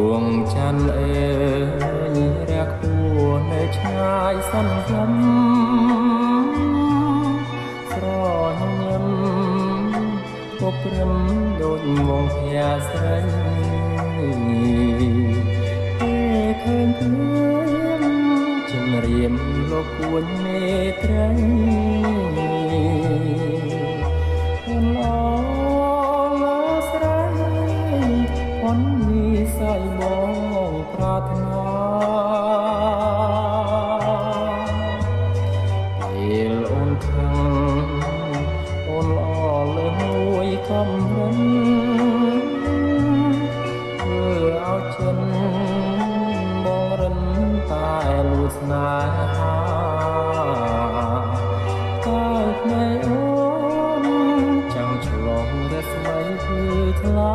วงจันทร์เอ๋ยแรกหัวในชายสั้นยำស្រញញឹមគប់ព្រឹមដូចវងភ័ស្រីពេលឃើញព្រាមជំរាមលោកគួនមេត្រីអូនល្អលើស្រីអូននេះសៃបងប្រាថ្នាពេលអូនខឹងអូនល្អលើមួយកំរិនធ្វើឲ្យចិនបងរិនតែលួចស្នេហាតែភ្នែកអូនចាំងឆ្លងរស្មីគឺថ្លា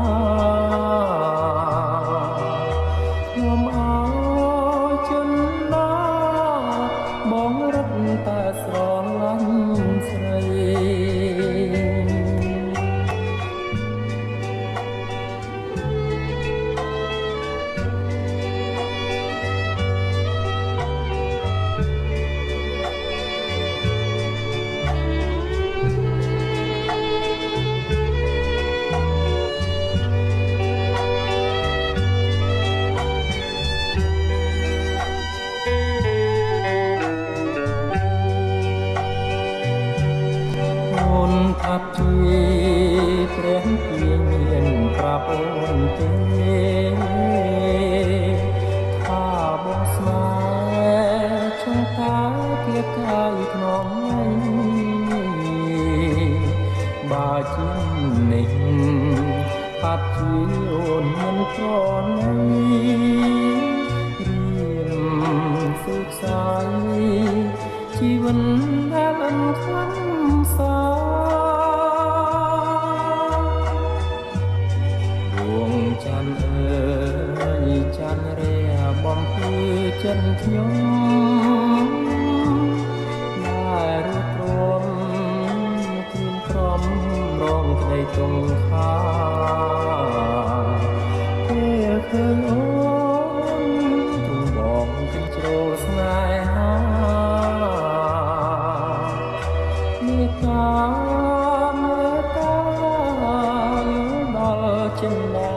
នាំឲ្យចិនណាបងរត់តែស្រឡាញ់ស្រីថាជាព្រះទាមានប្រាប់អូនទេថាបងស្នេហ៍ចង់តាគៀកកាយថ្នមបើជានេះថាជាអូនមិនប្រណីរៀមសុខសាយជីវិតដែលអន់ខ្លាំងសាจันเอ๋ยจันเรียបំភ្លឺចិត្តខ្ញុំได้រួបរวมគ្រៀមក្រំរងក្តីទង់ខាពេលឃើញអូនទ្រង់បងចិញ្ជ្រោលស្នេហាមេត្តាមេត្តាយល់ដល់ចិនដា